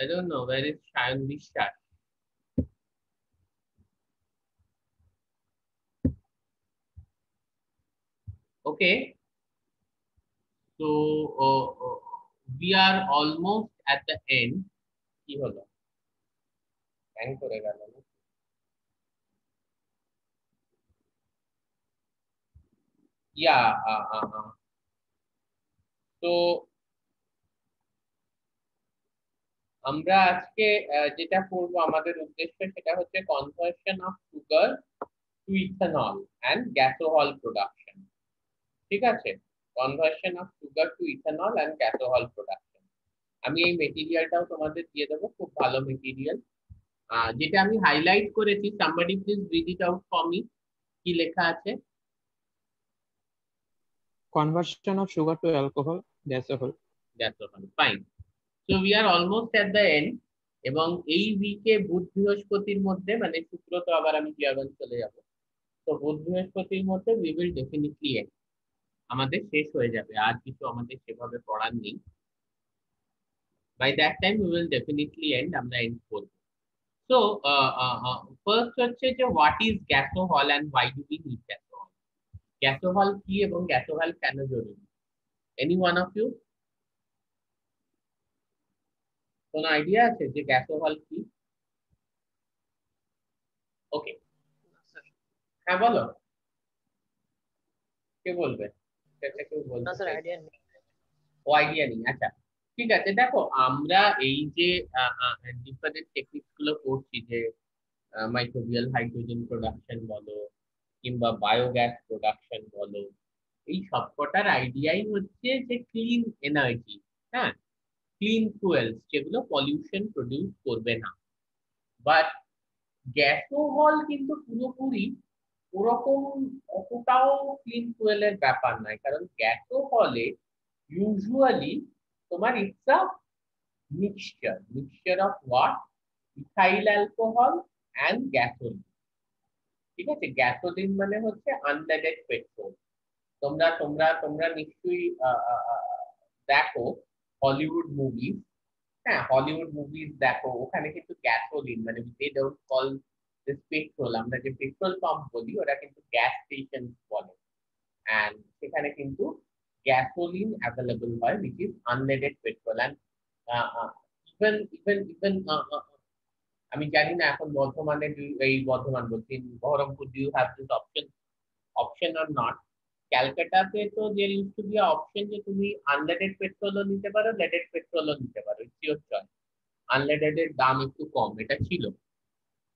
I don't know where is Shayan Vishal. Okay, so we are almost at the end. কি হলো? Hang করে গেল না? Yeah. So আমরা আজকে যেটা করব আমাদের উদ্দেশ্য সেটা হচ্ছে conversion of sugar to ethanol and gasohol production. ঠিক আছে, conversion of sugar to ethanol and gasohol production. আমি এই মেটেরিয়ালটাও তোমাদের দিয়ে দেবো, খুব ভালো মেটেরিয়াল। যেটা আমি হাইলাইট করেছি, somebody please read it out for me, কি লেখা আছে? Conversion of sugar to alcohol, gasohol. Fine. So we are almost at the end, এবং এই উইকে বুধ বৃহস্পতির মধ্যে, মানে শুক্র তো আবার আমি জিয়াগঞ্জ চলে যাব, তো বুধ বৃহস্পতির মধ্যে we will definitely end, আমাদের শেষ হয়ে যাবে, আর কিছু আমাদের সেভাবে পড়ার নেই। By that time we will definitely end, আমরা end করব। So first হচ্ছে যে what is gasohol and why do we need gasohol? Gasohol কি এবং gasohol কেন জরুরি? Any one of you? কোনো আইডিয়া আছে যে গ্যাসোহল কি? ওকে, হ্যাঁ বলো, কে বলবে? সেটা কেউ বলতে না স্যার, আইডিয়া নেই। ও আইডিয়া নেই, আচ্ছা ঠিক আছে। দেখো আমরা এই যে ডিফারেন্ট টেকনিক্স গুলো করছি, যে মাইক্রোবিয়াল হাইড্রোজেন প্রোডাকশন বলো কিংবা বায়োগ্যাস প্রোডাকশন বলো, এই সবকটার আইডিয়াই হচ্ছে যে ক্লিন এনার্জি, হ্যাঁ, ক্লিন ফুয়েলস যেগুলো পলিউশন প্রডিউস করবে না। বাট গ্যাসোহল কিন্তু পুরোপুরি ওরকম অতটাও ক্লিন ফুয়েলের ব্যাপার নয়, কারণ গ্যাসোহলে ইউজুয়ালি তোমার it's a mixture of what, ethyl alcohol and gasoline. ঠিক আছে, গ্যাসোলিন মানে হচ্ছে আনলেডেড পেট্রোল। তোমরা তোমরা তোমরা নিশ্চয়ই দেখো হলিউড মুভিজ, হ্যাঁ হলিউড মুভিজ দেখো, ওখানে কিন্তু গ্যাসোলিন মানে they don't call this petrol, আমরা যে পেট্রোল পাম্প বলি ওরা কিন্তু গ্যাস স্টেশন বলে, এন্ড সেখানে কিন্তু গ্যাসোলিন অ্যাভেলেবল হয় which is unleaded petrol and even আমি জানি না এখন বর্ধমানে এই বর্ধমান বলছি Baharampur, do you have this option or not? ক্যালকাটাতে তো there used to be a option যে তুমি আনলেডেড পেট্রোলও নিতে পারো, লেডেড পেট্রোলও নিতে পারো, ইটস ইওর চয়েস। আনলেডেড এর দাম একটু কম, এটা ছিল,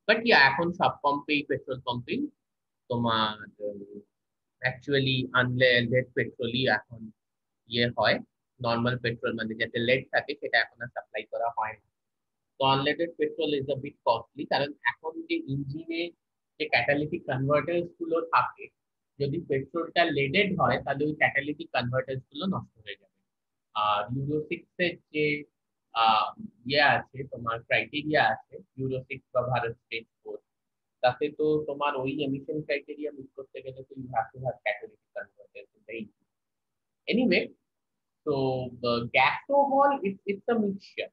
বাট ইয়া এখন সব পাম্পেই, পেট্রোল পাম্পেই তোমার অ্যাকচুয়ালি আনলেডেড পেট্রোলই এখন ইয়ে হয়। নর্মাল পেট্রোল মানে যাতে লেড থাকে সেটা এখন আর সাপ্লাই করা হয় না। তো unleaded petrol is a bit costly, কারণ এখন যে ইঞ্জিনে যে ক্যাটালিটিক কনভার্টার্স গুলো থাকে, যদি পেট্রোলটা লেডেড হয় তাহলে ওই ক্যাটালিটিক কনভার্টার্স গুলো নষ্ট হয়ে যাবে। আর ইউরো 6 এর যে ইয়ে আছে, তোমার ক্রাইটেরিয়া আছে ইউরো 6 বা ভারত স্টেট কোড, তাতে তো তোমার ওই এমিশন ক্রাইটেরিয়া মিট করতে গেলে তো you have to have catalytic converters in the engine. Anyway, তো গ্যাসোহল ইটস আ মিক্সচার।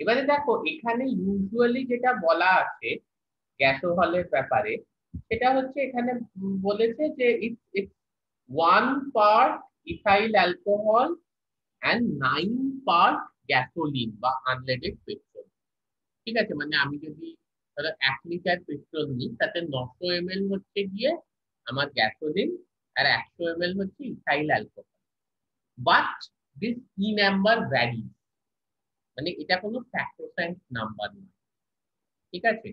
এবারে দেখো এখানে ইউজুয়ালি যেটা বলা আছে গ্যাসোহলের ব্যাপারে, সেটা হচ্ছে এখানে বলেছে যে it's 1 part ethyl alcohol and 9 part gasoline বা আনলেডেড পেট্রোল। ঠিক আছে, মানে আমি যদি ধরো 1 লিটার পেট্রোল নিই, তাতে 900 ml হচ্ছে গিয়ে আমার গ্যাসোলিন আর 100 ml হচ্ছে ethyl alcohol. But this E number vary, মানে এটা কোনো স্যাক্রোসাইন্ট নাম্বার নয়। ঠিক আছে,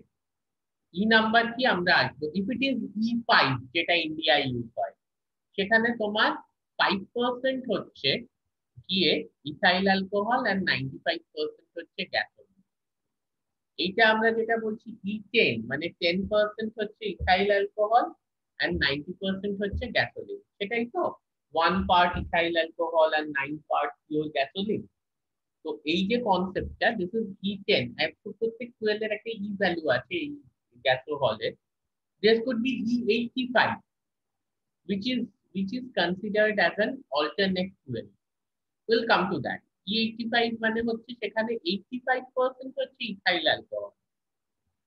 ই নাম্বার কি আমরা আসবো, ইফ ইট ইজ E5 যেটা ইন্ডিয়ায় ইউজ হয়, সেখানে তোমার 5% হচ্ছে গিয়ে ইথাইল অ্যালকোহল এন্ড 95% হচ্ছে গ্যাসোলিন। এইটা আমরা যেটা বলছি E10 মানে 10% হচ্ছে ইথাইল অ্যালকোহল এন্ড 90% হচ্ছে গ্যাসোলিন, সেটাই তো 1 part ethyl alcohol and 9 part pure gasoline. তো এই যে কনসেপ্টটা, দিস ইজ E10, প্রত্যেক ফুয়েলের একটা ই ভ্যালু আছে এই গ্যাসোহলের। There could be E85 which is considered as an alternate fuel. We'll come to that. E85 মানে হচ্ছে সেখানে 85% হচ্ছে ইথাইল অ্যালকোহল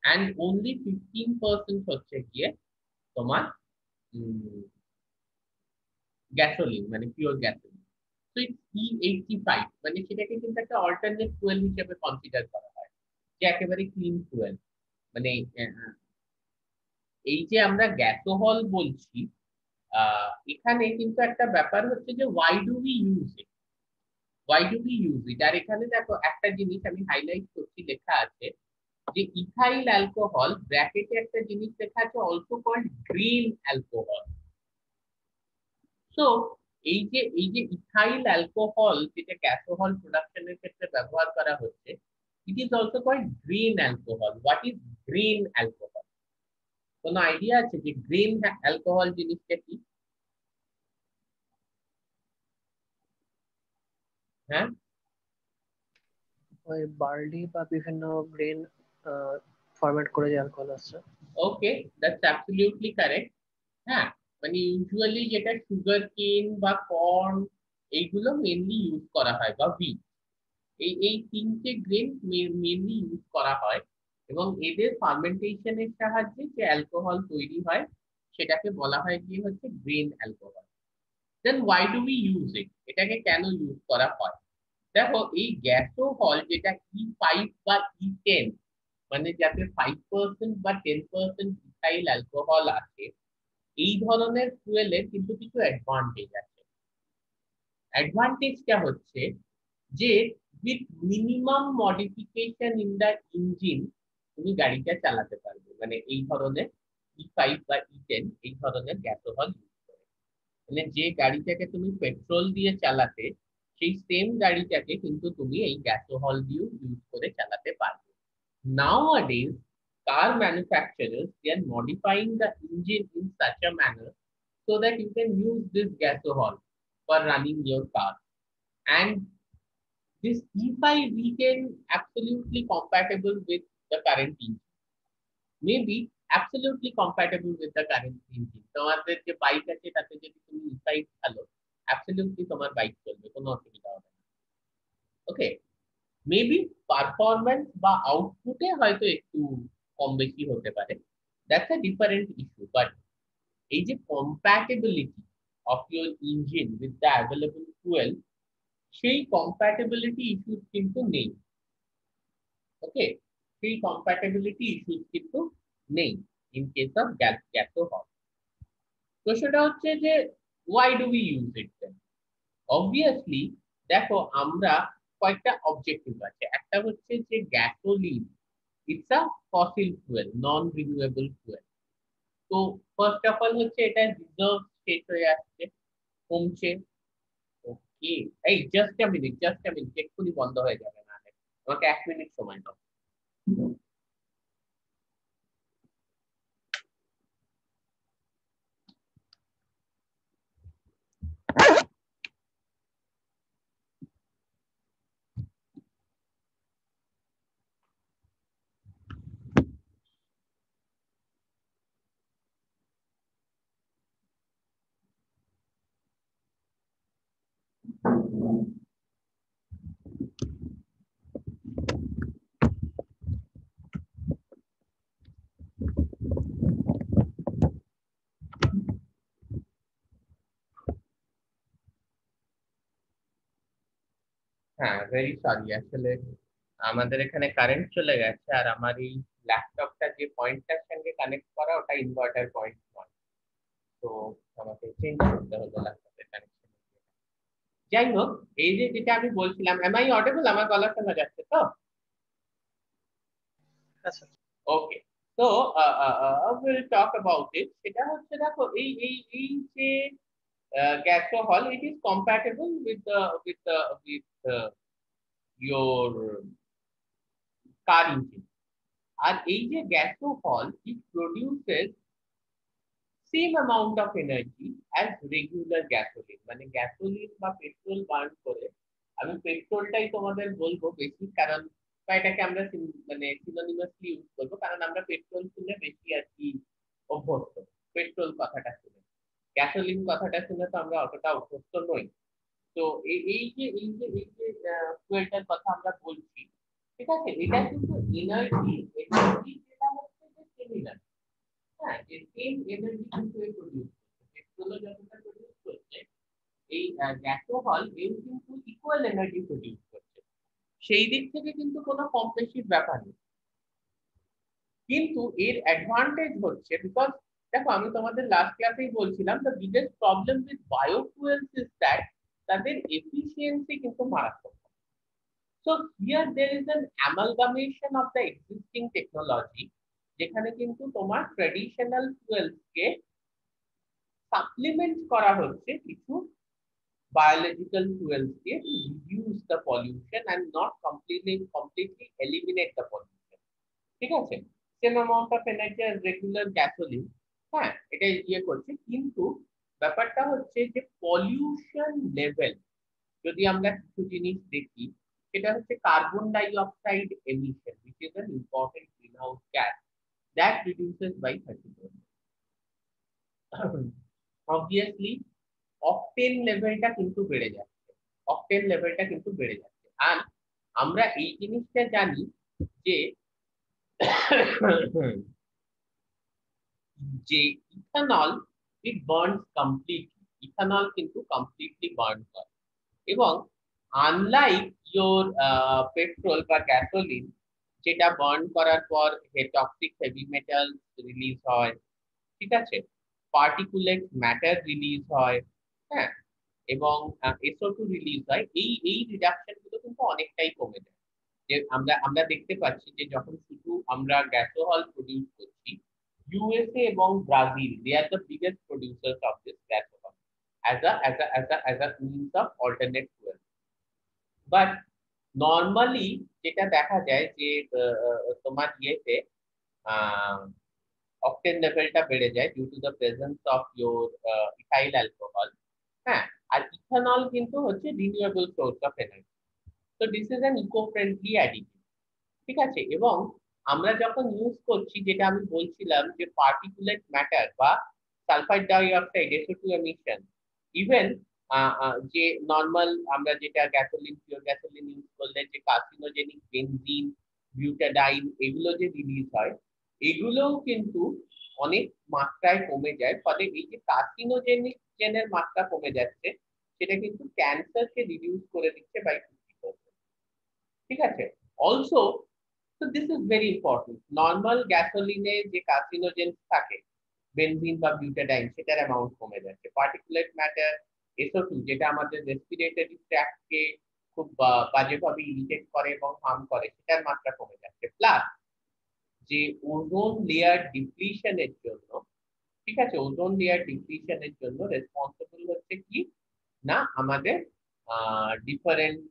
and only 15% হচ্ছে গিয়ে তোমার গ্যাসোলিন মানে পিওর গ্যাসোলিন। তো E85 মানে সেটাকে কিন্তু একটা অল্টারনেট ফুয়েল হিসেবে কনসিডার করা হয়, যে একেবারে ক্লিন ফুয়েল। মানে এই যে আমরা গ্যাসোহল বলছি, এখানে কিন্তু একটা ব্যাপার হচ্ছে যে why do we use it, why do we use it. আর এখানে দেখো একটা জিনিস আমি হাইলাইট করছি, লেখা আছে যে ইথাইল অ্যালকোহল, ব্র্যাকেটে একটা জিনিস লেখা আছে also called green alcohol. So এই যে ইথাইল অ্যালকোহল যেটা গ্যাসোহল প্রোডাকশনের ক্ষেত্রে ব্যবহার করা হচ্ছে, it is also called green alcohol. What is green alcohol? কোনো আইডিয়া আছে যে গ্রিন অ্যালকোহল জিনিসটা কি? হ্যাঁ, ওই বার্লি বা বিভিন্ন গ্রেন ফরম্যাট করে যে অ্যালকোহল আছে। ওকে, দ্যাটস অ্যাবসলিউটলি কারেক্ট। হ্যাঁ, মানে ইউজুয়ালি যেটা সুগার কেন বা কর্ন এইগুলো মেনলি ইউজ করা হয়, বা হুইট, এই তিনটে গ্রেন মেনলি ইউজ করা হয়। এবং এদের ফার্মেন্টেশনের সাহায্যে যে অ্যালকোহল তৈরি হয় সেটাকে বলা হয় কি হচ্ছে grain alcohol. Then why do we use it? এটাকে কেন ইউজ করা হয়? দেখো, এই গ্যাসোহল যেটা E5 বা E10, মানে যাতে 5% বা 10% ইথাইল অ্যালকোহল আছে, এই ধরনের ফুয়েলের কিন্তু কিছু অ্যাডভান্টেজ আছে। অ্যাডভান্টেজটা হচ্ছে যে with minimum modification in the engine তুমি গাড়িটা চালাতে পারবে, মানে এই ধরনের E5 বা E10 এই ধরনের গ্যাসোহল ইউজ করে। মানে যে গাড়িটাকে তুমি পেট্রোল দিয়ে চালাতে, সেই সেম গাড়িটাকে কিন্তু তুমি এই গ্যাসোহল দিয়ে ইউজ করে চালাতে পারবে। Nowadays, car manufacturers, they are modifying the engine in such a manner so that you can use this gasohol for running your car. And this E5 we can absolutely compatible with the current engine. Maybe absolutely compatible with the current engine. তোমাদের যে bike আছে তাতে যদি তুমি E5 চালো, absolutely তোমার bike চলবে, কোনো অসুবিধা হবে না। ওকে, মেবি পারফরম্যান্স বা আউটপুটে হয়তো একটু কম বেশি হতে পারে, that's a different issue. But এই যে compatibility of your engine with the available fuel, সেই কম্প্যাটেবিলিটি ইস্যুস কিন্তু নেই। ওকে, সেই কম্প্যাটেবিলিটি ইস্যুস কিন্তু নেই ইন কেস অফ গ্যাসোহল। প্রশ্নটা হচ্ছে যে why do we use it then? Obviously দেখো, আমরা কয়েকটা অবজেক্টিভ আছে। একটা হচ্ছে যে gasoline, it's a fossil fuel, non renewable fuel. তো ফার্স্ট অফ অল হচ্ছে এটা রিজার্ভ শেষ হয়ে আসছে, কমছে। ওকে, এই জাস্ট আ মিনিট, এক্ষুনি বন্ধ হয়ে যাবে না, আমাকে 1 মিনিট সময় দাও। হ্যাঁ, ভেরি সরি, আসলে আমাদের এখানে কারেন্ট চলে গেছে, আর আমার এই ল্যাপটপটা যে পয়েন্টটার সঙ্গে কানেক্ট করা ওটা ইনভার্টার পয়েন্ট নয়। তো আমাকে চেঞ্জ করতে হলো ল্যাপটপের কানেকশন। যাই হোক, এই যে যেটা আমি বলছিলাম, এম আই অডিবল? আমার গলা শোনা যাচ্ছে তো? আচ্ছা, ওকে, তো উইল টক অ্যাবাউট ইট। সেটা হচ্ছে দেখো, এই যে gasohol, it is compatible with your car engine. আর এই যে gasohol, it produces same amount of energy as regular gasoline. মানে গ্যাসোলিন বা পেট্রোল বার্ন করে, আমি পেট্রোলটাই তোমাদের বলবো বেশি, কারণ বা এটাকে আমরা মানে সিনোনিমাসলি ইউজ করবো, কারণ আমরা পেট্রোল শুনে বেশি আর কি অভ্যস্ত, পেট্রোল কথাটা শুনে। গ্যাসোলিন কথাটা শুনে তো আমরা অতটা অভ্যস্ত নই। তো এই যে ফুয়েলটার কথা আমরা বলছি, ঠিক আছে, এটা কিন্তু এনার্জি যেটা হচ্ছে যে সিমিলার। হ্যাঁ, যে সেম এনার্জি কিন্তু প্রডিউস করছে, পেট্রোলও যতটা প্রডিউস করছে, এই গ্যাসোহল এও কিন্তু ইকুয়াল এনার্জি প্রডিউস করছে। সেই দিক থেকে কিন্তু কোনো কম বেশির ব্যাপার নেই। কিন্তু এর অ্যাডভান্টেজ হচ্ছে, বিকজ দেখো আমি তোমাদের লাস্ট ক্লাসেই বলছিলাম, the biggest problem with biofuels is that তাদের এফিসিয়েন্সি কিন্তু মারাত্মক। So here there is an amalgamation of the existing technology, যেখানে কিন্তু তোমার ট্র্যাডিশনাল ফুয়েলস কে সাপ্লিমেন্ট করা হচ্ছে কিছু biological fuels দিয়ে to reduce the pollution and not completely eliminate the pollution. ঠিক আছে, same amount of energy as regular gasoline, হ্যাঁ এটা ইয়ে করছে, কিন্তু ব্যাপারটা হচ্ছে যে পলিউশন লেভেল যদি আমরা কিছু জিনিস দেখি, সেটা হচ্ছে carbon die oxide emission, which is an important greenhouse gas that reduces by 30%. Obviously octane লেভেলটা কিন্তু বেড়ে যাচ্ছে, অকটেন লেভেলটা কিন্তু বেড়ে যাচ্ছে। আর আমরা এই জিনিসটা জানি যে যে ইথানল ইট বার্নস কমপ্লিটলি, ইথানল কিন্তু কমপ্লিটলি বার্ন করে, এবং আনলাইক ইয়োর পেট্রোল বা গ্যাসোলিন, যেটা বার্ন করার পর টক্সিক হেভি মেটাল রিলিজ হয়, ঠিক আছে, পার্টিকুলেট ম্যাটার রিলিজ হয়, হ্যাঁ, এবং SO2 রিলিজ হয়, এই রিডাকশন গুলো কিন্তু অনেকটাই কমে যায়। যে আমরা দেখতে পাচ্ছি যে যখন শুধু আমরা গ্যাসোহল প্রডিউস করছি, USA এবং Brazil, they are the biggest producers of this gasohol as a means of alternate fuel. But normally যেটা দেখা যায় যে তোমার ইয়েতে অক্টেন লেভেলটা বেড়ে যায় due to the presence of your ethyl alcohol. হ্যাঁ, আর ইথানল কিন্তু হচ্ছে রিনিউয়েবল সোর্স অফ এনার্জি। তো this is an eco friendly additive, ঠিক আছে। এবং আমরা যখন ইউজ করছি, যেটা আমি বলছিলাম যে পার্টিকুলেট ম্যাটার বা sulphide die oxide SO2 emission, even যে নর্মাল আমরা যেটা গ্যাসোলিন, পিওর গ্যাসোলিন ইউজ করলে যে কার্সিনোজেনিক বেনজিন, বিউটাডাইন, এগুলো যে রিলিজ হয়, এগুলোও কিন্তু অনেক মাত্রায় কমে যায়। ফলে এই যে কার্সিনোজেনিক জেনের মাত্রা কমে যাচ্ছে, সেটা কিন্তু ক্যান্সারকে রিডিউস করে দিচ্ছে বাই 50%, ঠিক আছে। Also, so this is very important, normal গ্যাসোলিনে যে কার্সিনোজেন থাকে, বেনজিন বা বিউটাডাইন, সেটার অ্যামাউন্ট কমে যাচ্ছে। পার্টিকুলেট ম্যাটার SO2, যেটা আমাদের রেসপিরেটরি ট্র্যাক্টকে খুব বাজেভাবে ইরিটেট করে এবং হার্ম করে, সেটার মাত্রা কমে যাচ্ছে। প্লাস যে ওজোন লেয়ার ডিপ্লিশনের জন্য, ঠিক আছে, ওজোন লেয়ার ডিপ্লিশনের জন্য রেসপন্সিবল হচ্ছে কি না আমাদের ডিফারেন্ট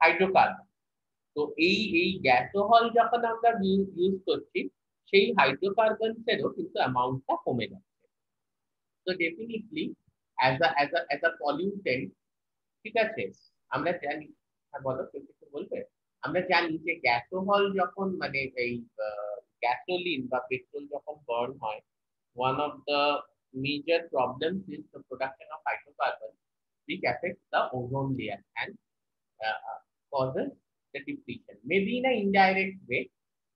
হাইড্রোকার্বন। তো এই গ্যাসোহল যখন আমরা ইউজ করছি, সেই হাইড্রোকার্বনসেরও কিন্তু অ্যামাউন্টটা কমে যাচ্ছে। তো ডেফিনেটলি অ্যাজ আ পলিউটেন্ট, ঠিক আছে, আমরা জানি, হ্যাঁ বলো, কেউ কিছু বলবে? আমরা জানি যে গ্যাসোহল যখন মানে এই গ্যাসোলিন বা পেট্রোল যখন বার্ন হয়, one of the major problems is the production of hydrocarbons, which affects the ozone layer and causes the depletion, maybe in an indirect way,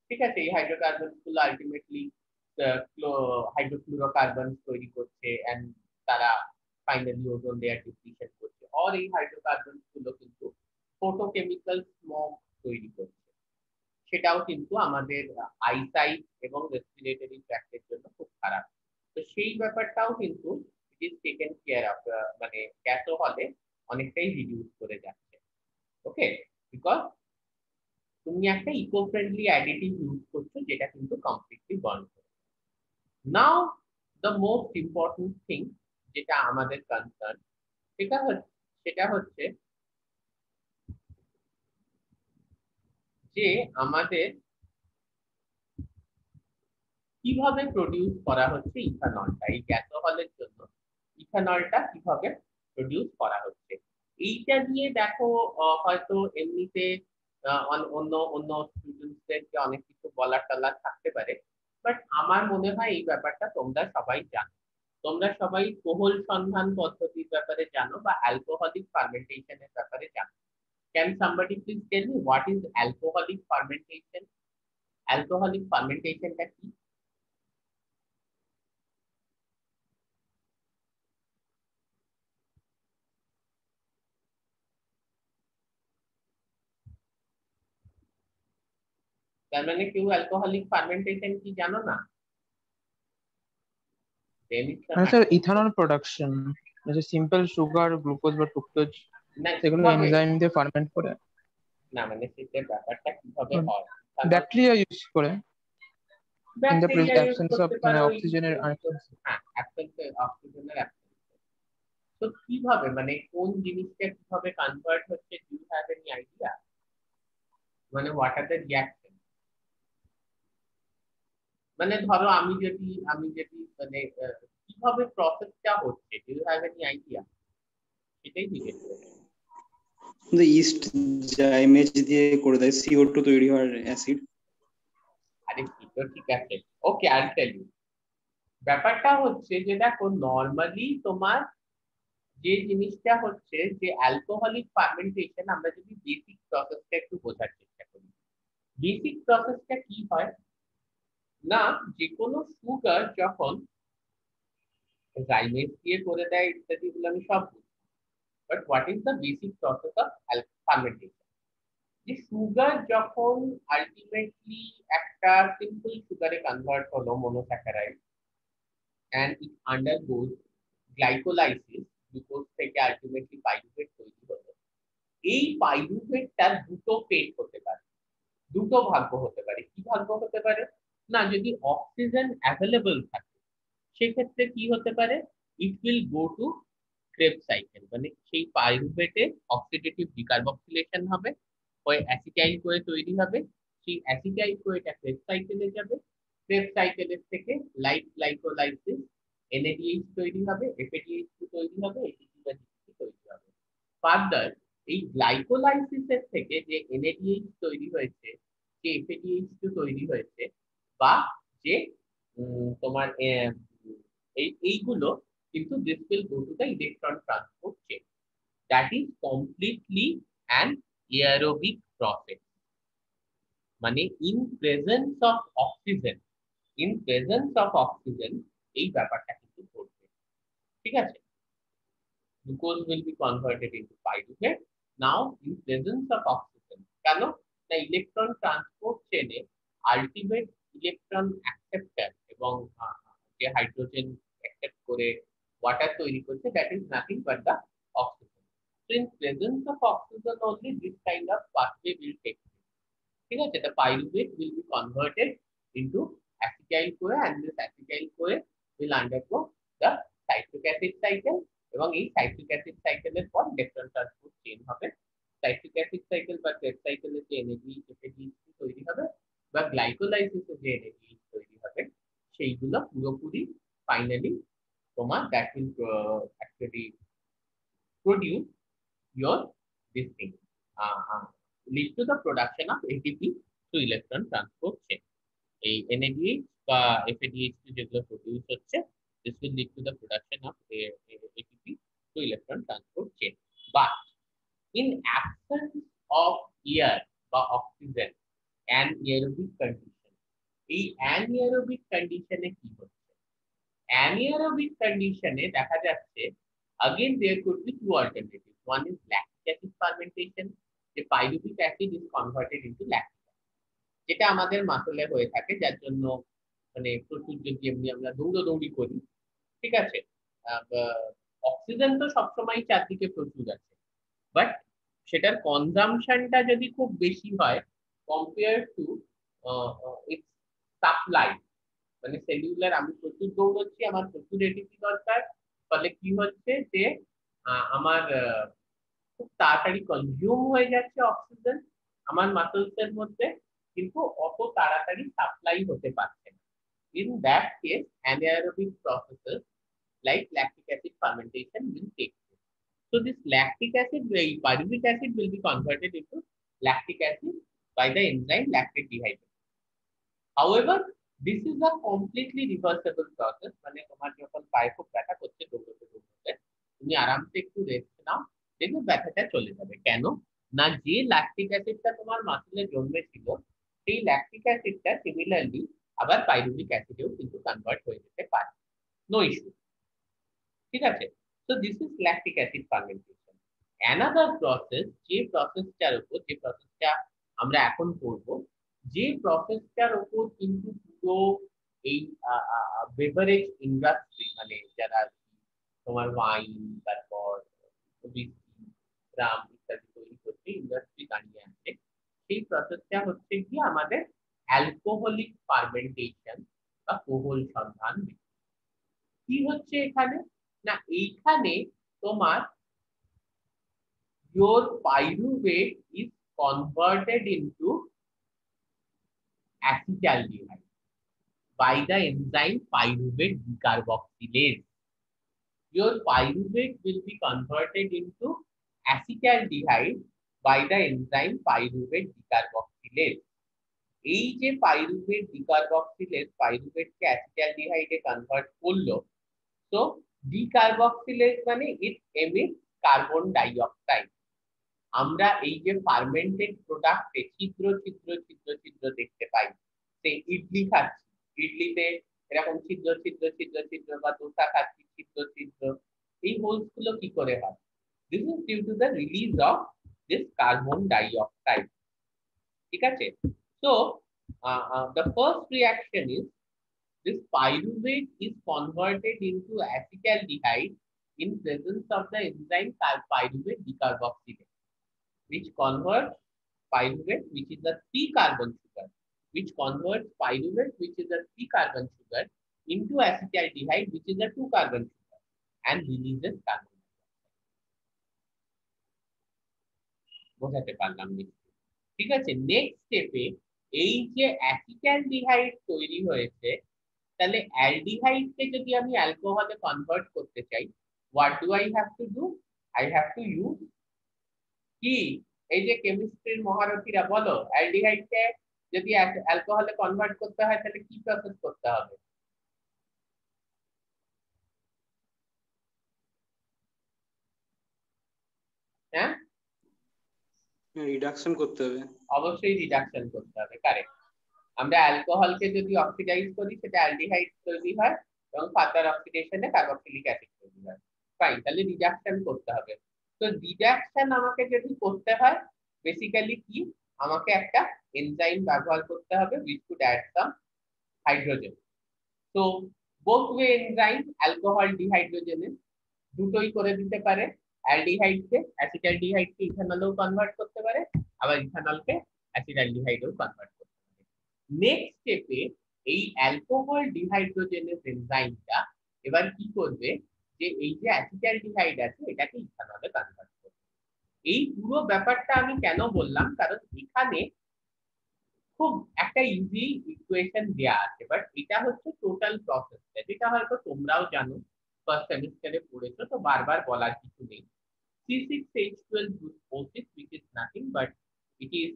ঠিক আছে। এই হাইড্রোকার্বনস গুলো আলটিমেটলি হাইড্রোফ্লুরোকার্বনস তৈরি করছে, এন্ড তারা ফাইনালি ওজোন লেয়ার ডিপ্লিশন করছে, আর এই hydrocarbons গুলো কিন্তু ফটোকেমিক্যাল স্মগ তৈরি করছে, সেটাও কিন্তু আমাদের আইসাইট এবং রেসপিরেটরি ট্র্যাক্টের জন্য খুব খারাপ। তো সেই ব্যাপারটাও কিন্তু it is taken care of, মানে গ্যাসোহলে অনেকটাই রিডিউস করে যাচ্ছে। ওকে, বিকজ তুমি একটা ইকো ফ্রেন্ডলি অ্যাডিটিভ ইউজ করছো, যেটা কিন্তু কমপ্লিটলি বার্ন করে। নাও দ্য মোস্ট ইম্পর্টেন্ট থিং, যেটা আমাদের কনসার্ন, সেটা হচ্ছে যে আমাদের কিভাবে প্রডিউস করা হচ্ছে ইথানলটা, এই গ্যাসোহলের জন্য ইথানলটা কিভাবে প্রডিউস করা হচ্ছে। এইটা নিয়ে দেখো হয়তো এমনিতে অন্য অন্য স্টুডেন্টসদেরকে অনেক কিছু বলার টলার থাকতে পারে, বাট আমার মনে হয় এই ব্যাপারটা তোমরা সবাই জানো। তোমরা সবাই কোহল সন্ধান পদ্ধতি ব্যাপারে জানো বা অ্যালকোহলিক ফার্মেন্টেশনের ব্যাপারে জানো। Can somebody please tell me what is alcoholic fermentation? Alcoholic fermentation টা কি? তার মানে কেউ অ্যালকোহলিক ফার্মেন্টেশন কি জানো না? মানে স্যার ইথানল প্রোডাকশন, যে সিম্পল সুগার, গ্লুকোজ বা ফ্রুক্টোজ না সেগুলো কিভাবে, এনজাইম দিয়ে ফার্মেন্ট করে না মানে সেটার ব্যাপারটা কিভাবে হয়? ব্যাকটেরিয়া ইউজ করে in the bacteria use absence of করতে মানে পারো, অক্সিজেনের। হ্যাঁ অ্যাবসেন্সে অক্সিজেনের অ্যাবসেন্স। তো কিভাবে মানে কোন জিনিসটা কিভাবে কনভার্ট হচ্ছে, do you have any idea? মানে হোয়াট আর দ্য রিঅ্যাকশন? মানে ধরো আমি যদি মানে কিভাবে প্রসেসটা হচ্ছে, do you have any idea? সেটাই জিজ্ঞেস করছি। ইস্ট জাইমেজ দিয়ে করে দেয় CO2 তৈরি হয় অ্যাসিড। আরে তো ঠিক আছে, ওকে আই টেল ইউ। ব্যাপারটা হচ্ছে যে দেখো নরমালি তোমার যে জিনিসটা হচ্ছে যে অ্যালকোহলিক ফার্মেন্টেশন, আমরা যদি বেসিক প্রসেসটা একটু বোঝার চেষ্টা করি, বেসিক প্রসেসটা কি হয় না, যে কোনো সুগার যখন জাইমেজ দিয়ে করে দেয় ইত্যাদি গুলো আমি সব বুঝি, but what is the basic process of fermentation? যে সুগার যখন আলটিমেটলি একটা সিম্পল সুগারে কনভার্ট হলো monosaccharide and it undergoes glycolysis, glucose থেকে আলটিমেটলি পাইরুভেট তৈরি হলো। এই পাইরুভেটটা দুটো ফেট হতে পারে, দুটো ভাগ্য হতে পারে। কি ভাগ্য হতে পারে না, যদি অক্সিজেন অ্যাভেলেবল থাকে সেক্ষেত্রে কি হতে পারে, it will go to Krebs cycle, মানে সেই পাইরুভেটে অক্সিডেটিভ ডিকার্বক্সিলেশন হবে, ওই অ্যাসিটাইল কোয়ে তৈরি হবে, সেই অ্যাসিটাইল কোয়েটা ক্রেবস সাইকেলে যাবে, ক্রেবস সাইকেলের থেকে লাইক গ্লাইকোলাইসিস NADH তৈরি হবে, FADH2 তৈরি হবে, ATP বা GTP তৈরি হবে। ফার্দার এই গ্লাইকোলাইসিসের থেকে যে NADH তৈরি হয়েছে, যে FADH2 তৈরি হয়েছে, বা যে তোমার এইগুলো কিন্তু this will go to the electron transport chain. That is completely an aerobic process. মানে in presence of oxygen, এই ব্যাপারটা কিন্তু ঘটবে। ঠিক আছে, glucose will be converted into pyruvate now in presence of oxygen. কেন না, ইলেকট্রন ট্রান্সপোর্ট চেনে আলটিমেট ইলেকট্রন অ্যাকসেপ্টার এবং যে হাইড্রোজেন অ্যাকসেপ্ট করে ওয়াটার তৈরি করছে, that is nothing but the oxygen. So in presence of oxygen only this kind of pathway will take place. ঠিক আছে, the pyruvate will be converted into acetyl CoA and this acetyl CoA will undergo the citric acid cycle, এবং এই citric acid সাইকেলের পর electron transport chain হবে। Citric acid cycle বা Krebs সাইকেলে যে NADH FADH2 তৈরি হবে বা গ্লাইকোলাইসিসে যে NADH তৈরি হবে, সেইগুলো পুরোপুরি ফাইনালি তোমার that will actually produce your this thing, lead to the production of ATP through electron transport chain. এই NADH বা FADH2 যেগুলো প্রডিউস হচ্ছে, this will lead to the production of ATP through electron transport chain. But in absence of air বা oxygen, anaerobic condition, এই anaerobic condition এ কি হচ্ছে? Anaerobic condition এ দেখা যাচ্ছে again there could be two alternatives. One is lactic acid fermentation, the pyruvic acid is converted into lactic acid, যেটা আমাদের মাসলে হয়ে থাকে, যার জন্য মানে প্রচুর যদি এমনি আমরা দৌড়াদৌড়ি করি, ঠিক আছে, অক্সিজেন তো সবসময় চারদিকে প্রচুর আছে, বাট সেটার কনজাম্পশনটা যদি খুব বেশি হয় কম্পেয়ার টু ইটস সাপ্লাই, মানে সেলুলার আমি প্রচুর দৌড়চ্ছি, আমার প্রচুর এটিপি দরকার, ফলে কি হচ্ছে যে আমার খুব তাড়াতাড়ি কনজিউম হয়ে যাচ্ছে অক্সিজেন আমার মাসলস এর মধ্যে, কিন্তু অত তাড়াতাড়ি সাপ্লাই হতে পারছে না। In that case anaerobic processes like lactic acid fermentation will take place. So this lactic acid, pyruvic acid will be converted into lactic acid by the enzyme lactate dehydrogenase. However, this is a completely reversible process, মানে তোমার যখন পায়ে খুব ব্যথা করছে দৌড়তে দৌড়তে, তুমি আরামসে একটু রেস্ট নাও, দেখবে ব্যথাটা চলে যাবে। কেন না, যে ল্যাকটিক অ্যাসিডটা তোমার মাসলে জন্মেছিল সেই ল্যাকটিক অ্যাসিডটা সিমিলারলি আবার পাইরুভিক অ্যাসিডেও কিন্তু কনভার্ট হয়ে যেতে পারে, নো ইস্যু। ঠিক আছে, তো this is lactic acid fermentation. Another process, যে প্রসেসটা আমরা এখন করব, যে প্রসেসটার উপর কিন্তু পুরো এই বেভারেজ ইন্ডাস্ট্রি, মানে যারা তোমার ওয়াইন, তারপর হুইস্কি, রাম ইত্যাদি তৈরি করছে ইন্ডাস্ট্রি দাঁড়িয়ে আছে, সেই প্রসেসটা হচ্ছে কি আমাদের অ্যালকোহলিক ফার্মেন্টেশন বা কোহল সন্ধান। কি হচ্ছে এখানে না, এইখানে তোমার your pyruvate is converted into acetaldehyde by the enzyme pyruvate decarboxylase. Your pyruvate will be converted into acetaldehyde by the enzyme pyruvate decarboxylase. এই যে পাইরুভেট ডিকার্বক্সিলেজ পাইরুভেটকে অ্যাসিটালডিহাইডে কনভার্ট করলো, তো ডিকার্বক্সিলেজ মানে ইট এমিটস কার্বন ডাই অক্সাইড। আমরা এই যে ফার্মেন্টেড প্রোডাক্টে ছিদ্র ছিদ্র ছিদ্র ছিদ্র দেখতে পাই, সেই ইডলি খাচ্ছি, ইডলিতে এরকম ছিদ্র ছিদ্র ছিদ্র ছিদ্র, বা দোসা খাচ্ছি ছিদ্র ছিদ্র, এই হোলস গুলো কি করে হয়? This is due to the release of this carbon die অক্সাইড। ঠিক আছে, so the first reaction is this pyruvate is converted into acetaldehyde in presence of the enzyme pyruvate decarboxylase, which converts pyruvate, which is a 3-carbon sugar, which converts pyruvate, which is a 3-carbon sugar, into acetaldehyde, which is a 2-carbon sugar, and releases carbon dioxide. বোঝাতে পারলাম নিশ্চয়ই? ঠিক আছে, next স্টেপে এই যে acetaldehyde তৈরি হয়েছে, তাহলে অ্যালডিহাইডকে যদি আমি অ্যালকোহলে কনভার্ট করতে চাই, what do I have to do? I have to use কি, এই যে কেমিস্ট্রির মহারথীরা বলো, অ্যালডিহাইডকে যদি অ্যালকোহলে কনভার্ট করতে হয় তাহলে কি প্রসেস করতে হবে? হ্যাঁ, রিডাকশন করতে হবে। অবশ্যই রিডাকশন করতে হবে, কারেক্ট। আমরা অ্যালকোহলকে যদি অক্সিডাইজ করি সেটা অ্যালডিহাইড তৈরি হয় এবং ফার্দার অক্সিডেশনে কার্বক্সিলিক অ্যাসিড তৈরি হয়। ফাইন, তাহলে রিডাকশন করতে হবে। তো রিডাকশন আমাকে যদি করতে হয়, বেসিক্যালি কি, আমাকে একটা এনজাইম ব্যবহার করতে হবে which could add some hydrogen. তো both way enzyme, alcohol dehydrogenase দুটোই করে দিতে পারে। অ্যালডিহাইডকে অ্যাসিটালডিহাইডকে ইথানলেও কনভার্ট করতে পারে, আবার ইথানলকে অ্যাসিটালডিহাইডেও কনভার্ট করতে পারে। নেক্সট স্টেপে এই অ্যালকোহল ডিহাইড্রোজেনেজ এনজাইমটা এবার কি করবে, যে এই যে অ্যাসিটালডিহাইড আছে এটাকে ইথানলে কনভার্ট করবে। এই পুরো ব্যাপারটা আমি কেন বললাম, কারণ এখানে খুব একটা ইজি ইকুয়েশন দেয়া আছে, বাট এটা হচ্ছে টোটাল প্রসেসটা, যেটা হয়তো তোমরাও জানো, ফার্স্ট সেমিস্টারে পড়েছো, তো বারবার বলার কিছু নেই। C6H12O6, which is nothing but it is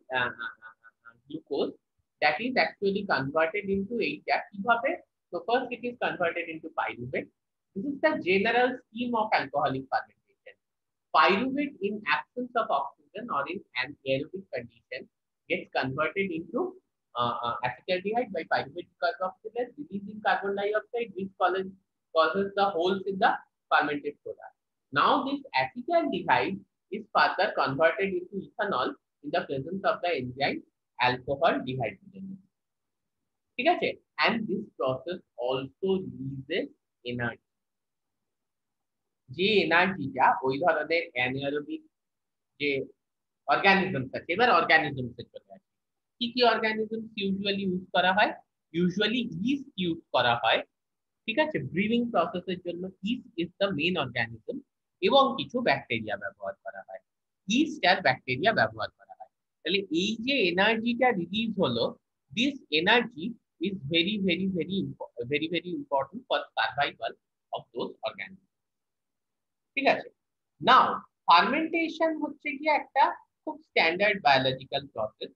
glucose that is actually converted into এইটা কিভাবে? So first it is converted into pyruvate. This is the general scheme of alcoholic fermentation. Pyruvate in absence of oxygen or in an aerobic condition gets converted into acetaldehyde by pyruvate carboxylase, releasing carbon dioxide, which causes the holes in the fermented product. Now this acetaldehyde is further converted into ethanol in the presence of the enzyme alcohol dehydrogenase. ঠিক আছে, and this process also releases energy. যে এনার্জিটা ওই ধরনের anaerobic যে organisms আছে, এবার organisms এর চলে আসে। কি কি অর্গানিজমস ইউজুয়ালি ইউজ করা হয়? ইউজুয়ালি ইস্ট ইউজ করা হয়। ঠিক আছে, ব্রিউইং প্রসেসের জন্য east is the main organism, এবং কিছু ব্যাকটেরিয়া ব্যবহার করা হয়। ইস্ট আর ব্যাকটেরিয়া ব্যবহার করা হয়। তাহলে এই যে এনার্জিটা রিলিজ হলো, this energy is very very very very very important for survival of those organism. ঠিক আছে, নাও ফার্মেন্টেশন হচ্ছে কি একটা খুব স্ট্যান্ডার্ড বায়োলজিক্যাল প্রসেস,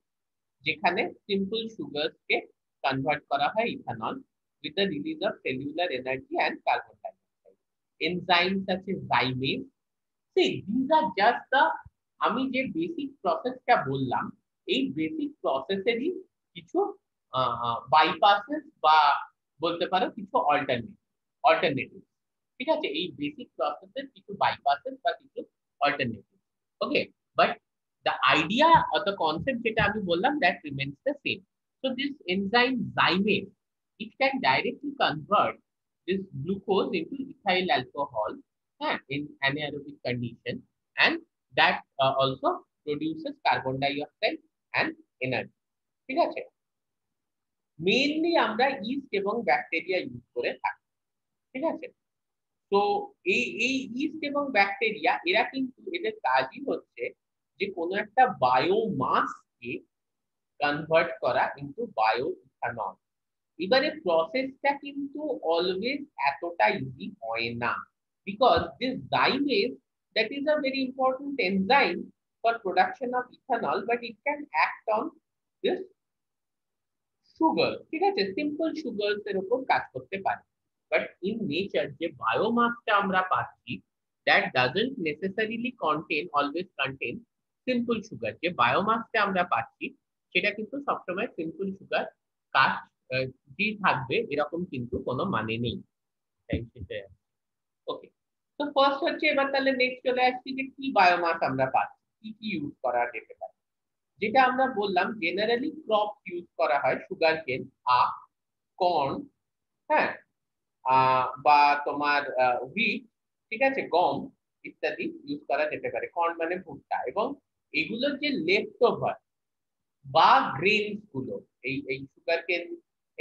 যেখানে সিম্পল সুগারসকে কনভার্ট করা হয় ethanol with the release of cellular energy and carbon dioxide. Enzymes আছে zymase. See, these are just the আমি যে বেসিক প্রসেসটা বললাম, এই বেসিক প্রসেসেরই কিছু বাইপাসেস বা বলতে পারো কিছু অল্টারনেটিভ। ঠিক আছে, এই বেসিক প্রসেসের কিছু বাইপাসেস বা কিছু alternative. Okay, but the idea or the concept যেটা আমি বললাম that remains the same. So this enzyme zymase, it can directly convert this glucose into ethyl alcohol in anaerobic condition, and that also produces carbon dioxide and energy. ঠিক আছে, mainly আমরা east এবং bacteria use করে থাকি। ঠিক আছে, তো এই ইস্ট এবং ব্যাকটেরিয়া এরা কিন্তু এদের কাজই হচ্ছে যে কোনো একটা বায়োমাসকে কনভার্ট করা ইনটু বায়ো ইথানল। এবারে প্রসেসটা কিন্তু অলওয়েজ এতটা ইজি হয় না, because this zymase that is a very important enzyme for production of ethanol, but it can act on this sugar. ঠিক আছে, সিম্পল সুগারস এর উপর কাজ করতে পারে। বাট ইন নেচার যে বায়োমাসটা আমরা পাচ্ছি, that doesn't necessarily always contain simple sugar. যে বায়োমাসটা আমরা পাচ্ছি সেটা কিন্তু সবসময় সিম্পল সুগার কাজ দিয়ে থাকবে এরকম কিন্তু কোনো মানে নেই। ওকে, তো ফার্স্ট হচ্ছে, এবার তাহলে নেক্সট চলে আসছি যে কি বায়োমাস আমরা পাচ্ছি, কি কি ইউজ করা যেতে পারে। যেটা আমরা বললাম জেনারেলি ক্রপ ইউজ করা হয়, সুগার কেন, আখ, কর্ন, হ্যাঁ, বা তোমার হুইট, ঠিক আছে, গম ইত্যাদি ইউজ করা যেতে পারে। কর্ন মানে ভুট্টা, এবং এগুলোর যে লেফট ওভার বা গ্রেনস গুলো, এই সুগার কেন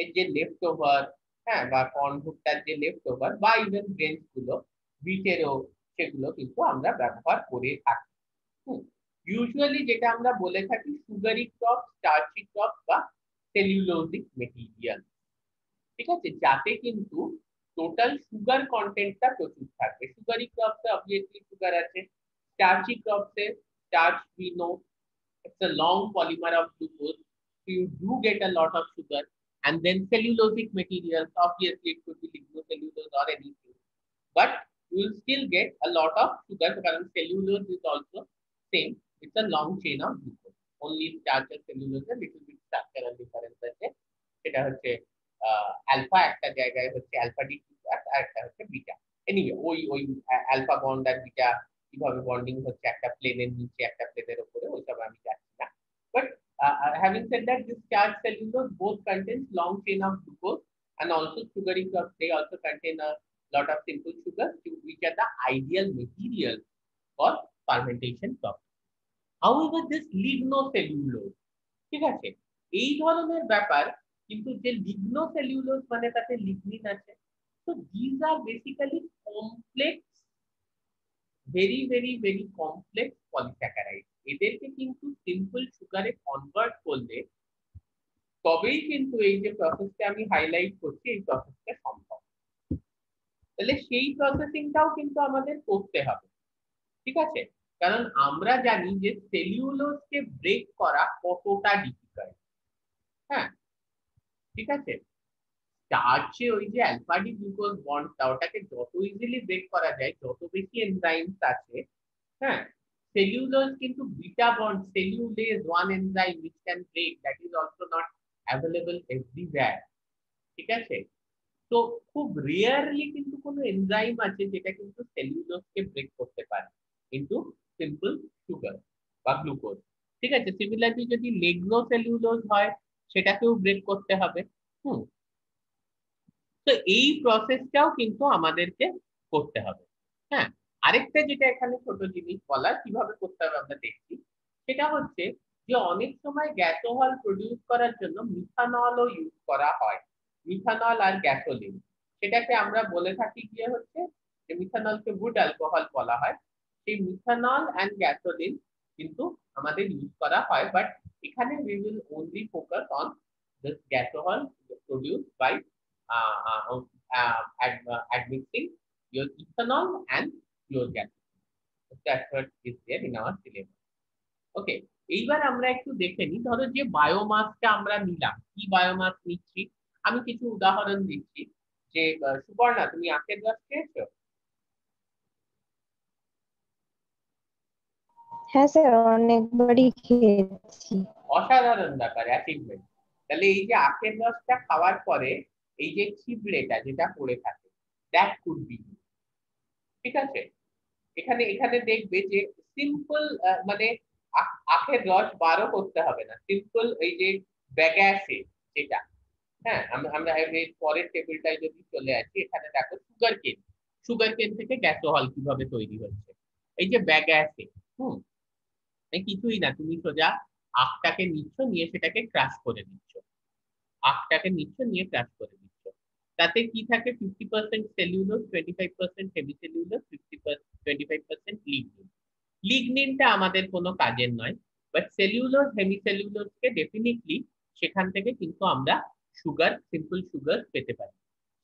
এর যে লেফট ওভার, হ্যাঁ, বা কর্ন ভুট্টার যে লেফট ওভার বা ইভেন গ্রেনস গুলো হুইটেরও, সেগুলো কিন্তু আমরা ব্যবহার করে থাকি। ইউজুয়ালি যেটা আমরা বলে থাকি সুগারি ক্রপ, স্টার্চি ক্রপ বা সেলুলোজিক মেটেরিয়াল। ঠিক আছে, যাতে কিন্তু টোটাল সুগার কন্টেন্টটা প্রচুর থাকবে। সুগারি ক্রপসে অবভিয়াসলি সুগার আছে, স্টার্চি ক্রপসে starch we know it's a long polymer of glucose, so you do get a lot of sugar. And then cellulosic materials, obviously it could be lignocellulose or anything, but you will still get a lot of sugar because cellulose is also same, it's a long chain of glucose. Only starch and cellulose a little bit structural difference আছে, সেটা হচ্ছে alpha একটা জায়গায় হচ্ছে alpha D আর একটা হচ্ছে beta. Anyway ওই alpha bond আর beta কিভাবে বন্ডিং হচ্ছে একটা প্লেনের নিচে একটা প্লেনের উপরে, ওইসব আমি জানি না। But having said that, this starch cellulose both contains long chain of glucose, and also sugary crops, they also contain a lot of simple sugars which are the ideal materials for fermentation process. However, this lignocellulose, ঠিক আছে, এই ধরনের ব্যাপার, কিন্তু যে লিগনোসেলুলোজ মানে তাতে lignin আছে। So these are basically complex, very very very complex polysaccharides. এদেরকে কিন্তু সিম্পল সুগারে কনভার্ট করলে তবেই কিন্তু এই যে প্রসেসটা আমি হাইলাইট করছি, এই প্রসেসটা সম্ভব। তাহলে সেই প্রসেসিংটাও কিন্তু আমাদের করতে হবে। ঠিক আছে, কারণ আমরা জানি যে সেলুলোজকে ব্রেক করা কতটা ডিফিকাল্ট। হ্যাঁ, ঠিক আছে, স্টার্চে ওই যে অ্যালফা ডি গ্লুকোজ বন্ডটা, ওটাকে যত ইজিলি ব্রেক করা যায়, যত বেশি এনজাইমস আছে, হ্যাঁ, সেলুলোজ কিন্তু beta bond, cellulase one enzyme which can break, that is also not available everywhere। ঠিক আছে, তো খুব রেয়ারলি কিন্তু কোনো এনজাইম আছে যেটা কিন্তু সেলুলোজকে ব্রেক করতে পারে কিন্তু সিম্পল সুগার বা গ্লুকোজ। ঠিক আছে, সিমিলারলি যদি লিগনোসেলুলোজ হয় সেটাকেও ব্রেক করতে হবে। তো এই প্রসেসটাও কিন্তু আমাদেরকে করতে হবে। হ্যাঁ, আরেকটা যেটা এখানে ছোট জিনিস বলা, কিভাবে করতে হবে আমরা দেখছি, সেটা হচ্ছে যে অনেক সময় গ্যাসোহল প্রডিউস করার জন্য মিথানলও ইউজ করা হয়। মিথানল আর গ্যাসোলিন, সেটাকে আমরা বলে থাকি গিয়ে হচ্ছে যে মিথানলকে গুড অ্যালকোহল বলা হয়। সেই মিথানল অ্যান্ড গ্যাসোলিন কিন্তু আমাদের ইউজ করা হয়, বাট এখানে we will only focus on this gasohol produced by admixing your ethanol and pure gas. That's what is there in our syllabus. ওকে, এইবার আমরা একটু দেখে নিই, ধরো যে বায়োমাসটা আমরা নিলাম, কি বায়োমাস নিচ্ছি আমি কিছু উদাহরণ দিচ্ছি। যে সুপর্ণা, তুমি আখের রস খেয়েছো? হ্যাঁ স্যার, অনেকবারই খেয়েছি। অসাধারণ ব্যাপার, অ্যাচিভমেন্ট। তাহলে এই যে আখের রসটা খাওয়ার পরে এই যে ছিবড়েটা যেটা পড়ে থাকে, দ্যাট কুড বি, ঠিক আছে। এখানে এখানে দেখবে যে সিম্পল, মানে আখের রস বারও করতে হবে না, সিম্পল এই যে ব্যাগাসে যেটা, হ্যাঁ আমরা এই পরের টেবিলটায় যদি চলে আসি, এখানে দেখো সুগার কেন থেকে গ্যাসোহল কিভাবে তৈরি হচ্ছে। এই যে ব্যাগাসে, এই কিছুই না, তুমি সোজা আখটাকে নিচ্ছ, নিয়ে সেটাকে ক্রাশ করে দিচ্ছ, আখটাকে নিচ্ছ নিয়ে ক্রাশ করে দিচ্ছ। তাতে কি থাকে, 50% সেলুলোজ, 25% হেমি সেলুলোজ, 25% লিগনিন। লিগনিনটা আমাদের কোনো কাজের নয়, বাট সেলুলোজ হেমি সেলুলোজকে ডেফিনেটলি সেখান থেকে কিন্তু আমরা সুগার, সিম্পল সুগার পেতে পারি।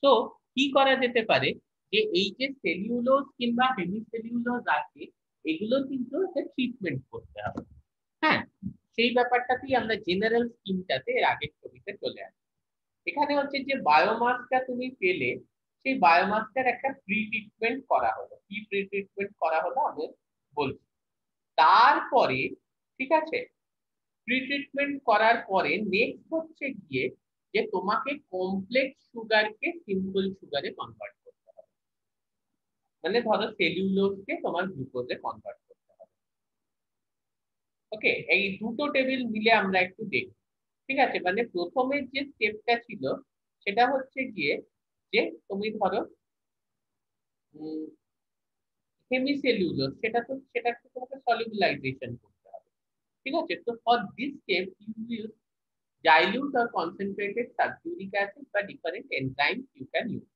তো কি করা যেতে পারে, যে এই যে সেলুলোজ কিংবা হেমি সেলুলোজ আছে, এগুলো কিন্তু ট্রিটমেন্ট করতে হবে। হ্যাঁ, সেই ব্যাপারটাতেই আমরা জেনারেল স্কিমটাতে এর আগের ছবিতে চলে আসি। এখানে হচ্ছে যে বায়োমাসটা তুমি পেলে, সেই বায়োমাসটার একটা প্রি ট্রিটমেন্ট করা হলো। কি প্রি ট্রিটমেন্ট করা হলো আমি বলছি। তারপরে, ঠিক আছে, প্রি ট্রিটমেন্ট করার পরে নেক্সট হচ্ছে গিয়ে যে তোমাকে কমপ্লেক্স সুগারকে সিম্পল সুগারে কনভার্ট করতে হবে। মানে ধরো সেলুলোজকে তোমার গ্লুকোজে কনভার্ট করতে হবে। ওকে, এই দুটো টেবিল মিলে আমরা একটু দেখি, ঠিক আছে। মানে প্রথমের যে স্টেপটা ছিল সেটা হচ্ছে গিয়ে যে তুমি ধরো হেমিসেলুলোজ, সেটাকে তোমাকে সলিউলাইজেশন করতে হবে, ঠিক আছে। তো for this step you use dilute or concentrated sulfuric acid বা different enzymes you can use,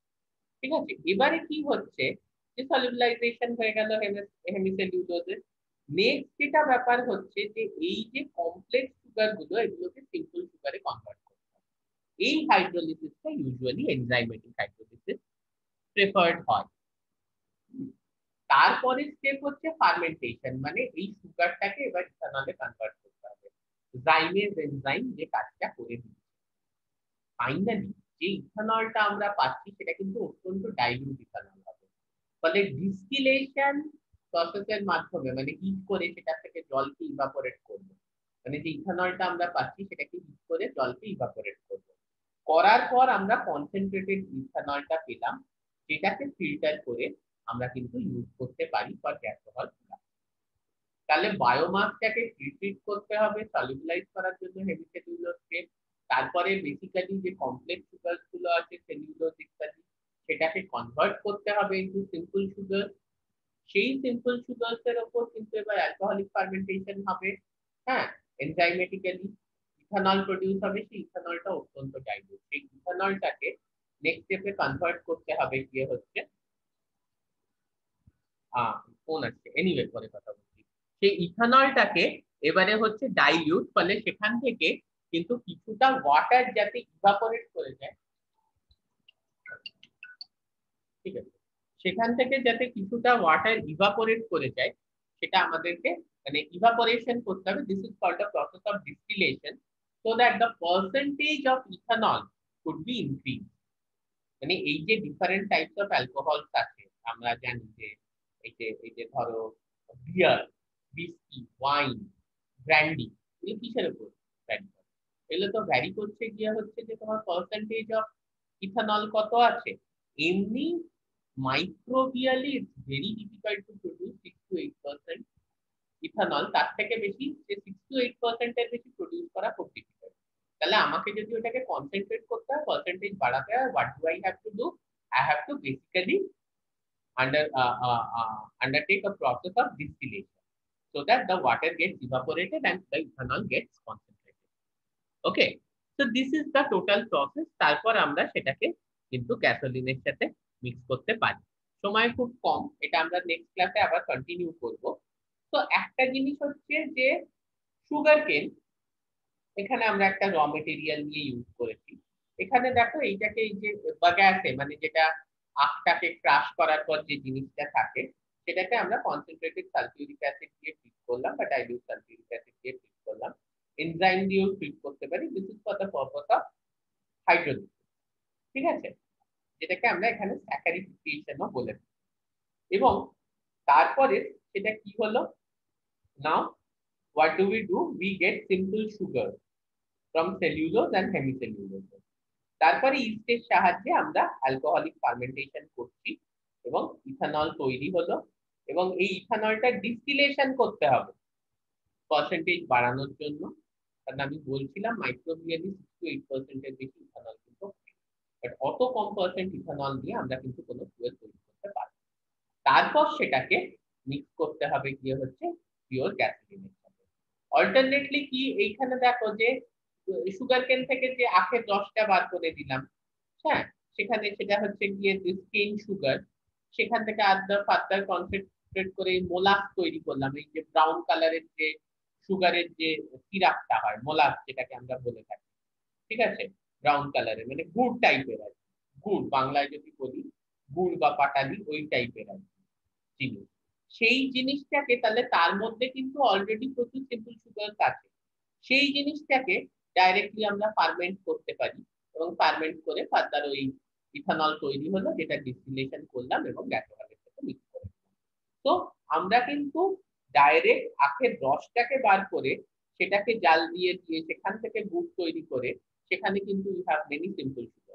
ঠিক আছে। এবারে কি হচ্ছে, যে সলিউলাইজেশন হয়ে গেল হেমিসেলুলোজে, নেক্সট যেটা ব্যাপার হচ্ছে যে এই যে কমপ্লেক্স সুগার গুলো, এগুলোকে সিম্পল সুগারে কনভার্ট করতে হবে। এই হাইড্রোলিসিসটা ইউজুয়ালি এনজাইমেটিক হাইড্রোলিসিস প্রেফার্ড হয়। তারপরে স্টেপ হচ্ছে ফার্মেন্টেশন, মানে এই সুগারটাকে এবার ইথানলে কনভার্ট করতে হবে, জাইমেজ এনজাইম যে কাজটা করে দিচ্ছে। ফাইনালি যে ইথানলটা আমরা পাচ্ছি সেটা কিন্তু অত্যন্ত ডাইলিউট ইথানল হবে। ফলে ডিস্টিলেশন প্রসেসের মাধ্যমে, মানে হিট করে সেটা থেকে জলকে ইভাপোরেট করবো, মানে যে ইথানলটা আমরা পাচ্ছি সেটাকে হিট করে জলকে ইভাপোরেট করবো, করার পর আমরা কনসেন্ট্রেটেড ইথানলটা পেলাম, যেটাকে ফিল্টার করে আমরা কিন্তু ইউজ করতে পারি ফর গ্যাসোহল। তাহলে বায়োমাসটাকে ট্রিট করতে হবে সলিউলাইজ করার জন্য হেমিসেলুলোজকে, তারপরে বেসিক্যালি যে কমপ্লেক্স সুগার গুলো আছে সেলুলোজ ইত্যাদি, সেটাকে কনভার্ট করতে হবে ইনটু সিম্পল সুগার। সেই সিম্পল সুগারস এর উপর কিন্তু এবার অ্যালকোহলিক ফার্মেন্টেশন হবে, হ্যাঁ, এনজাইমেটিক্যালি ইথানল প্রডিউস হবে। সেই ইথানলটা অত্যন্ত ডাইলিউট, সেই ইথানলটাকে নেক্সট স্টেপে কনভার্ট করতে হবে গিয়ে হচ্ছে কোন আছে, এনিওয়ে পরে কথা বলছি। সেই ইথানলটাকে এবারে হচ্ছে ডাইলিউট, ফলে সেখান থেকে কিন্তু কিছুটা ওয়াটার যাতে ইভাপোরেট করে যায়, ঠিক আছে, সেখান থেকে যাতে কিছুটা ওয়াটার ইভাপোরেট করে যায়, সেটা আমাদেরকে মানে ইভাপোরেশন করতে হবে। This is called the process of distillation, so that the percentage of ethanol could be increase. মানে এই যে ডিফারেন্ট টাইপস অফ অ্যালকোহলস আছে, আমরা জানি যে এই যে ধরো বিয়ার, হুইস্কি, ওয়াইন, ব্র্যান্ডি, এগুলো কিসের উপর ভ্যারি করে? এগুলো তো ভ্যারি করছে গিয়ে হচ্ছে যে তোমার পার্সেন্টেজ অফ ইথানল কত আছে। এমনি microbially it's very difficult to produce 6 to 8% ethanol, তার থেকে বেশি যে 6 to 8% এর বেশি প্রডিউস করা খুব ডিফিকাল্ট। তাহলে আমাকে যদি ওটাকে কনসেন্ট্রেট করতে হয়, পার্সেন্টেজ বাড়াতে হয়, what do I have to do? I have to basically undertake a process of distillation so that the water gets evaporated and the ethanol gets concentrated. Okay, so this is the total process. তারপর আমরা সেটাকে কিন্তু গ্যাসোলিনের সাথে mix করতে পারি। সময় খুব কম, এটা আমরা নেক্সট ক্লাসে আবার কন্টিনিউ করব। তো একটা জিনিস হচ্ছে যে সুগার কেন, এখানে আমরা একটা র মেটেরিয়াল নিয়ে ইউজ করেছি। এখানে দেখো এইটাকে এই যে বাগাসে, মানে যেটা আখটাকে ক্রাশ করার পর যে জিনিসটা থাকে, সেটাকে আমরা কনসেন্ট্রেটেড সালফিউরিক অ্যাসিড দিয়ে ট্রিট করলাম বা ডাইলিউট সালফিউরিক অ্যাসিড দিয়ে ট্রিট করলাম, এনজাইম দিয়েও ট্রিট করতে পারি। This is for the purpose of hydrolysis, ঠিক আছে, যেটাকে আমরা এখানে স্যাকারিফিকেশনও বলে থাকি। এবং তারপরে সেটা কি হলো, Now what do? We get simple sugar from cellulose and hemicellulose. তারপরে ইস্টের সাহায্যে আমরা অ্যালকোহলিক ফার্মেন্টেশন করছি এবং ইথানল তৈরি হলো, এবং এই ইথানলটা ডিস্টিলেশন করতে হবে পার্সেন্টেজ বাড়ানোর জন্য। কারণ আমি বলছিলাম মাইক্রোবিয়ালি 6 to 8% এর বেশি ইথানল কিন্তু, বাট অত কম পার্সেন্ট ইথানল দিয়ে আমরা কিন্তু কোনো ফুয়েল তৈরি করতে পারি। তারপর সেটাকে মিক্স করতে হবে গিয়ে হচ্ছে পিওর গ্যাসোলিনের সাথে। অল্টারনেটলি কি এইখানে দেখো যে সুগার কেন থেকে যে আখের রসটা বার করে দিলাম, হ্যাঁ, সেখানে সেটা হচ্ছে গিয়ে কেন সুগার, সেখান থেকে ফার্দার কনসেন্ট্রেট করে মোলাস তৈরি করলাম। এই যে ব্রাউন কালারের যে সুগারের যে সিরাপটা হয় মোলাস, যেটাকে আমরা বলে থাকি, ঠিক আছে, ব্রাউন কালারের মানে গুড় টাইপের আর গুড়, বাংলায় যদি বলি গুড় বা পাটালি ওই টাইপের আর জিনিস। সেই জিনিসটাকে তাহলে তার মধ্যে কিন্তু অলরেডি প্রচুর সিম্পল সুগার আছে, সেই জিনিসটাকে ডাইরেক্টলি আমরা ফার্মেন্ট করতে পারি এবং ফার্মেন্ট করে ফার্দার ওই ইথানল তৈরি হলো, যেটা ডিস্টিলেশন করলাম এবং গ্যাসোলিনের সাথে মিক্স করে দিলাম। তো আমরা কিন্তু ডাইরেক্ট আখের রসটাকে বার করে সেটাকে জাল দিয়ে সেখান থেকে গুড় তৈরি করে সেখানে কিন্তু you have many simple sugar.